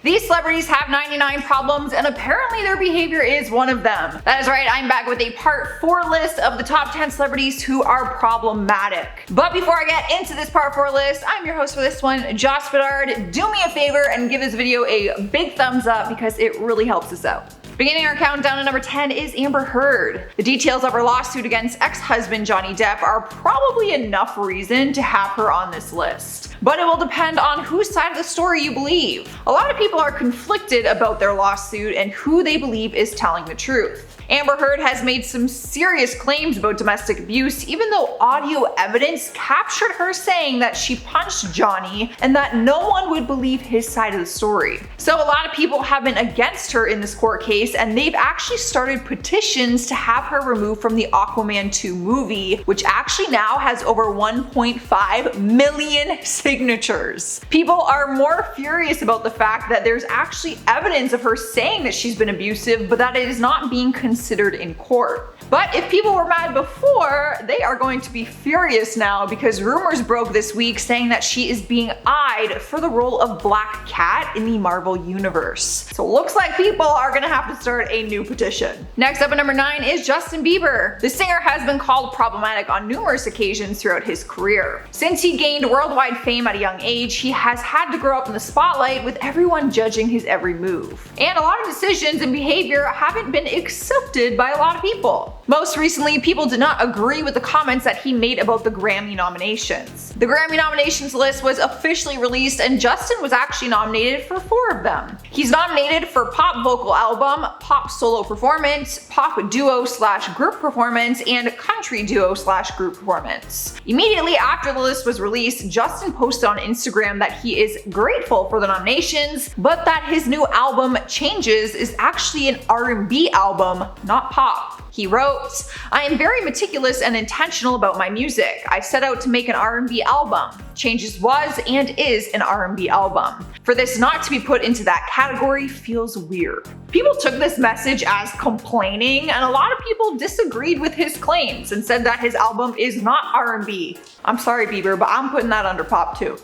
These celebrities have 99 problems, and apparently their behavior is one of them. That is right, I'm back with a part 4 list of the top 10 celebrities who are problematic. But before I get into this part 4 list, I'm your host for this one, Josh Bedard. Do me a favor and give this video a big thumbs up because it really helps us out. Beginning our countdown at number 10 is Amber Heard. The details of her lawsuit against ex-husband Johnny Depp are probably enough reason to have her on this list. But it will depend on whose side of the story you believe. A lot of people are conflicted about their lawsuit and who they believe is telling the truth. Amber Heard has made some serious claims about domestic abuse, even though audio evidence captured her saying that she punched Johnny and that no one would believe his side of the story. So a lot of people have been against her in this court case, and they've actually started petitions to have her removed from the Aquaman 2 movie, which actually now has over 1.5 million signatures. People are more furious about the fact that there's actually evidence of her saying that she's been abusive, but that it is not being considered in court. But if people were mad before, they are going to be furious now because rumors broke this week saying that she is being eyed for the role of Black Cat in the Marvel Universe. So it looks like people are gonna have to start a new petition. Next up at number 9 is Justin Bieber. The singer has been called problematic on numerous occasions throughout his career. Since he gained worldwide fame at a young age, he has had to grow up in the spotlight with everyone judging his every move. And a lot of decisions and behavior haven't been accepted by a lot of people. Most recently, people did not agree with the comments that he made about the Grammy nominations. The Grammy nominations list was officially released, and Justin was actually nominated for 4 of them. He's nominated for Pop Vocal Album, Pop Solo Performance, Pop Duo/Group Performance, and Country Duo/Group Performance. Immediately after the list was released, Justin posted on Instagram that he is grateful for the nominations, but that his new album, Changes, is actually an R&B album, not pop. He wrote, "I am very meticulous and intentional about my music. I set out to make an R&B album. Changes was and is an R&B album. For this not to be put into that category feels weird." People took this message as complaining, and a lot of people disagreed with his claims and said that his album is not R&B. I'm sorry, Bieber, but I'm putting that under pop too.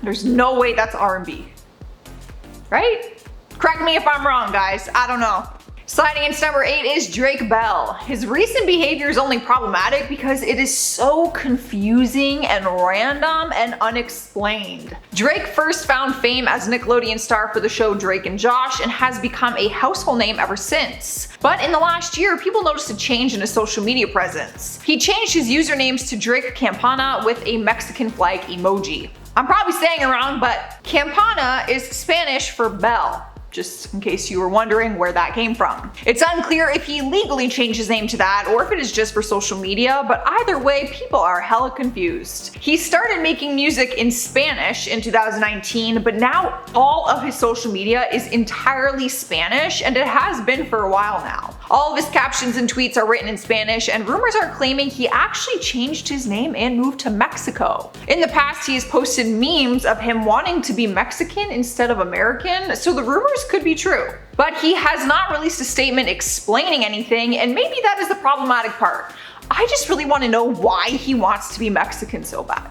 There's no way that's R&B. Right? Correct me if I'm wrong, guys. I don't know. Sliding into number 8 is Drake Bell. His recent behavior is only problematic because it is so confusing and random and unexplained. Drake first found fame as a Nickelodeon star for the show Drake and Josh and has become a household name ever since. But in the last year, people noticed a change in his social media presence. He changed his usernames to Drake Campana with a Mexican flag emoji. I'm probably saying it wrong, but Campana is Spanish for bell, just in case you were wondering where that came from. It's unclear if he legally changed his name to that or if it is just for social media, but either way, people are hella confused. He started making music in Spanish in 2019, but now all of his social media is entirely Spanish, and it has been for a while now. All of his captions and tweets are written in Spanish, and rumors are claiming he actually changed his name and moved to Mexico. In the past, he has posted memes of him wanting to be Mexican instead of American, so the rumors could be true. But he has not released a statement explaining anything, and maybe that is the problematic part. I just really want to know why he wants to be Mexican so bad.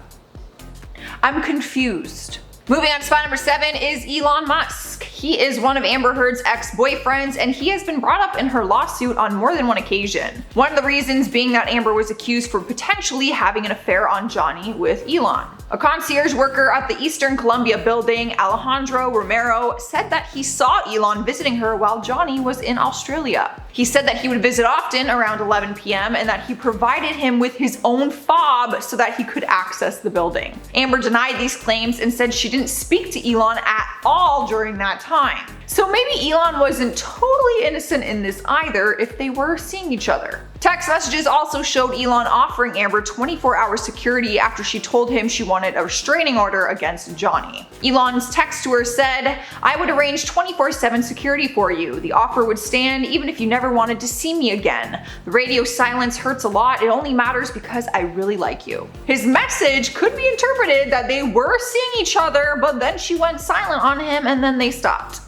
I'm confused. Moving on to spot number 7 is Elon Musk. He is one of Amber Heard's ex-boyfriends, and he has been brought up in her lawsuit on more than one occasion. One of the reasons being that Amber was accused for potentially having an affair on Johnny with Elon. A concierge worker at the Eastern Columbia building, Alejandro Romero, said that he saw Elon visiting her while Johnny was in Australia. He said that he would visit often around 11 p.m. and that he provided him with his own fob so that he could access the building. Amber denied these claims and said she didn't speak to Elon at all during that time. So maybe Elon wasn't totally innocent in this either if they were seeing each other. Text messages also showed Elon offering Amber 24-hour security after she told him she wanted a restraining order against Johnny. Elon's text to her said, "I would arrange 24/7 security for you. The offer would stand even if you never wanted to see me again. The radio silence hurts a lot. It only matters because I really like you." His message could be interpreted that they were seeing each other, but then she went silent on him and then they stopped.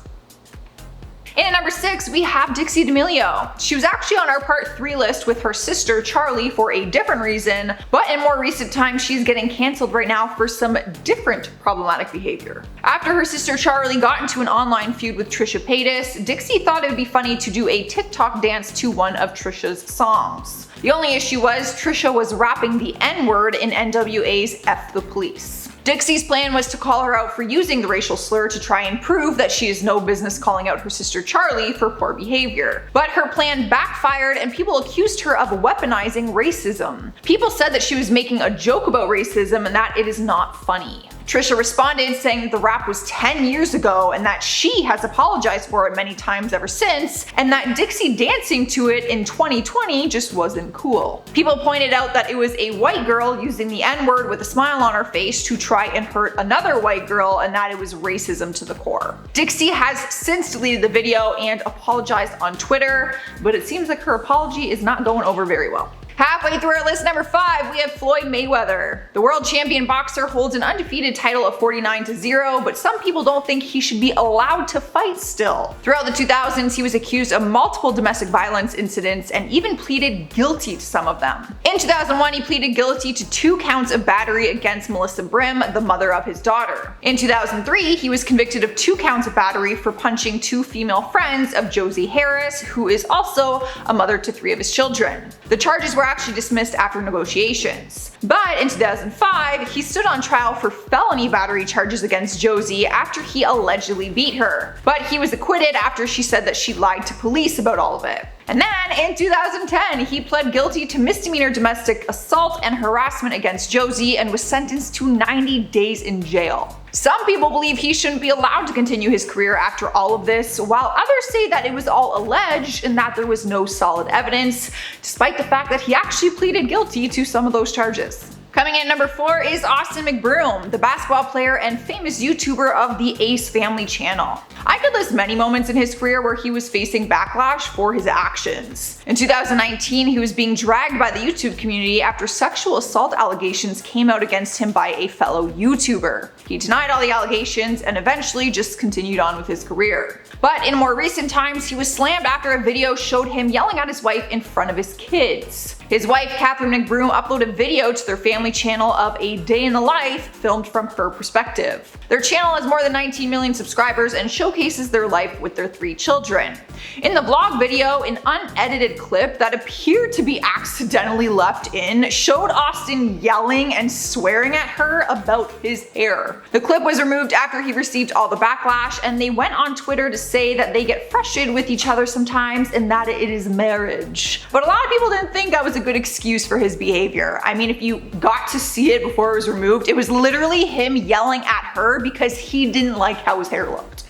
And at number 6, we have Dixie D'Amelio. She was actually on our part 3 list with her sister Charlie for a different reason, but in more recent times she's getting cancelled right now for some different problematic behavior. After her sister Charlie got into an online feud with Trisha Paytas, Dixie thought it would be funny to do a TikTok dance to one of Trisha's songs. The only issue was Trisha was rapping the N-word in NWA's F the Police. Dixie's plan was to call her out for using the racial slur to try and prove that she has no business calling out her sister Charlie for poor behavior. But her plan backfired and people accused her of weaponizing racism. People said that she was making a joke about racism and that it is not funny. Trisha responded saying that the rap was 10 years ago and that she has apologized for it many times ever since, and that Dixie dancing to it in 2020 just wasn't cool. People pointed out that it was a white girl using the N-word with a smile on her face to try and hurt another white girl, and that it was racism to the core. Dixie has since deleted the video and apologized on Twitter, but it seems like her apology is not going over very well. Halfway through our list, number 5, we have Floyd Mayweather. The world champion boxer holds an undefeated title of 49-0, but some people don't think he should be allowed to fight still. Throughout the 2000s, he was accused of multiple domestic violence incidents and even pleaded guilty to some of them. In 2001, he pleaded guilty to 2 counts of battery against MCBROOM, the mother of his daughter. In 2003, he was convicted of 2 counts of battery for punching 2 female friends of Josie Harris, who is also a mother to 3 of his children. The charges were actually dismissed after negotiations. But in 2005, he stood on trial for felony battery charges against Josie after he allegedly beat her. But he was acquitted after she said that she lied to police about all of it. And then in 2010, he pled guilty to misdemeanor domestic assault and harassment against Josie and was sentenced to 90 days in jail. Some people believe he shouldn't be allowed to continue his career after all of this, while others say that it was all alleged and that there was no solid evidence, despite the fact that he actually pleaded guilty to some of those charges. Coming in at number 4 is Austin McBroom, the basketball player and famous YouTuber of the Ace Family channel. I could list many moments in his career where he was facing backlash for his actions. In 2019, he was being dragged by the YouTube community after sexual assault allegations came out against him by a fellow YouTuber. He denied all the allegations and eventually just continued on with his career. But in more recent times, he was slammed after a video showed him yelling at his wife in front of his kids. His wife, Catherine McBroom, uploaded a video to their family channel of a day in the life filmed from her perspective. Their channel has more than 19 million subscribers and showcases their life with their 3 children. In the vlog video, an unedited clip that appeared to be accidentally left in showed Austin yelling and swearing at her about his hair. The clip was removed after he received all the backlash, and they went on Twitter to say that they get frustrated with each other sometimes and that it is marriage. But a lot of people didn't think that was a good excuse for his behavior. I mean, if you got to see it before it was removed, it was literally him yelling at her because he didn't like how his hair looked.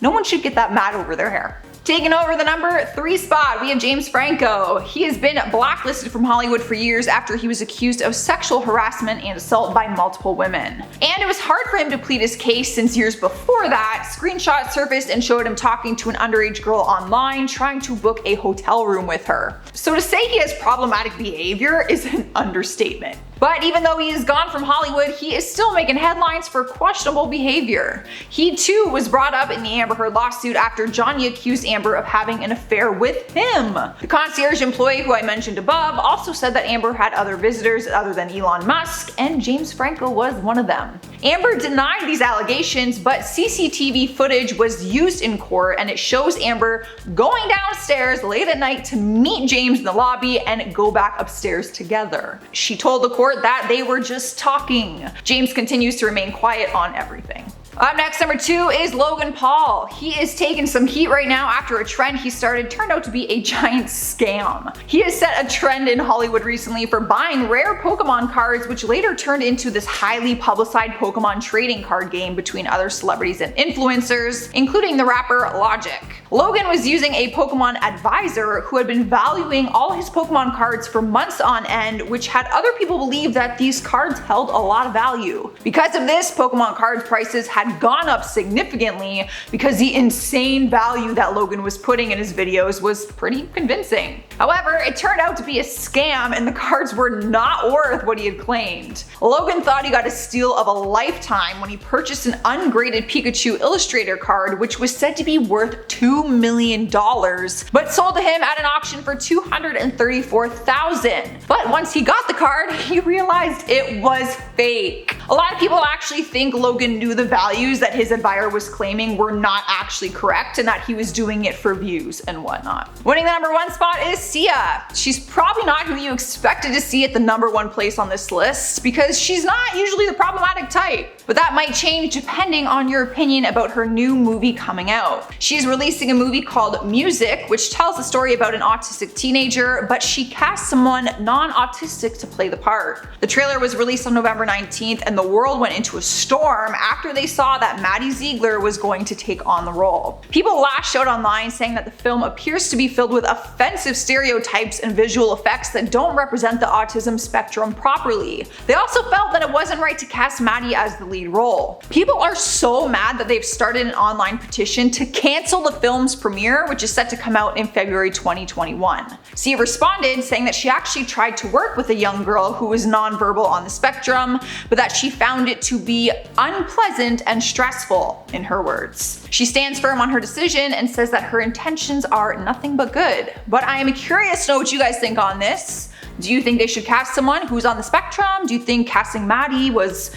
No one should get that mad over their hair. Taking over the number 3 spot, we have James Franco. He has been blacklisted from Hollywood for years after he was accused of sexual harassment and assault by multiple women. And it was hard for him to plead his case since years before that, screenshots surfaced and showed him talking to an underage girl online trying to book a hotel room with her. So to say he has problematic behavior is an understatement. But even though he is gone from Hollywood, he is still making headlines for questionable behavior. He too was brought up in the Amber Heard lawsuit after Johnny accused Amber of having an affair with him. The concierge employee who I mentioned above also said that Amber had other visitors other than Elon Musk, and James Franco was one of them. Amber denied these allegations, but CCTV footage was used in court and it shows Amber going downstairs late at night to meet James in the lobby and go back upstairs together. She told the court that they were just talking. James continues to remain quiet on everything. Up next, number 2 is Logan Paul. He is taking some heat right now after a trend he started turned out to be a giant scam. He has set a trend in Hollywood recently for buying rare Pokemon cards, which later turned into this highly publicized Pokemon trading card game between other celebrities and influencers, including the rapper Logic. Logan was using a Pokemon advisor who had been valuing all his Pokemon cards for months on end, which had other people believe that these cards held a lot of value. Because of this, Pokemon cards prices had had gone up significantly because the insane value that Logan was putting in his videos was pretty convincing. However, it turned out to be a scam and the cards were not worth what he had claimed. Logan thought he got a steal of a lifetime when he purchased an ungraded Pikachu Illustrator card, which was said to be worth $2 million, but sold to him at an auction for $234,000. But once he got the card, he realized it was fake. A lot of people actually think Logan knew the values that his buyer was claiming were not actually correct and that he was doing it for views and whatnot. Winning the #1 spot is Sia. She's probably not who you expected to see at the #1 place on this list because she's not usually the problematic type. But that might change depending on your opinion about her new movie coming out. She's releasing a movie called Music, which tells the story about an autistic teenager, but she cast someone non-autistic to play the part. The trailer was released on November 19th and the world went into a storm after they saw that Maddie Ziegler was going to take on the role. People lashed out online saying that the film appears to be filled with offensive stereotypes and visual effects that don't represent the autism spectrum properly. They also felt that it wasn't right to cast Maddie as the lead role. People are so mad that they've started an online petition to cancel the film's premiere, which is set to come out in February 2021. Sia responded saying that she actually tried to work with a young girl who was nonverbal on the spectrum, but that she found it to be unpleasant and stressful, in her words. She stands firm on her decision and says that her intentions are nothing but good. But I am curious to know what you guys think on this. Do you think they should cast someone who's on the spectrum? Do you think casting Maddie was,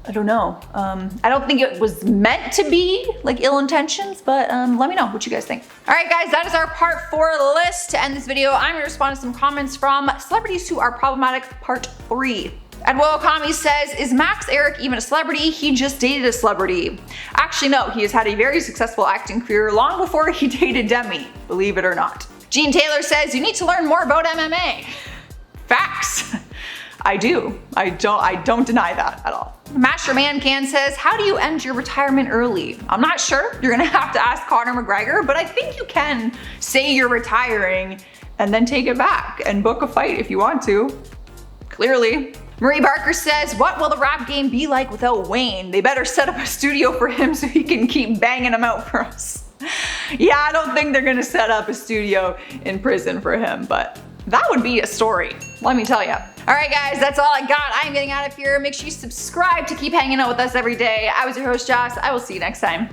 I don't know. I don't think it was meant to be like ill intentions, but let me know what you guys think. Alright guys, that is our part 4 list. To end this video, I'm gonna respond to some comments from celebrities who are problematic, part 3. Edwo Okami says, is Max Eric even a celebrity? He just dated a celebrity. Actually no, he has had a very successful acting career long before he dated Demi, believe it or not. Gene Taylor says, you need to learn more about MMA. Facts. I do. I don't deny that at all. Master Man Can says, how do you end your retirement early? I'm not sure. You're gonna have to ask Conor McGregor, but I think you can say you're retiring and then take it back and book a fight if you want to. Clearly. Marie Barker says, what will the rap game be like without Wayne? They better set up a studio for him so he can keep banging them out for us. Yeah, I don't think they're gonna set up a studio in prison for him, but that would be a story, let me tell you. Alright guys, that's all I got. I'm getting out of here. Make sure you subscribe to keep hanging out with us every day. I was your host, Joss. I will see you next time.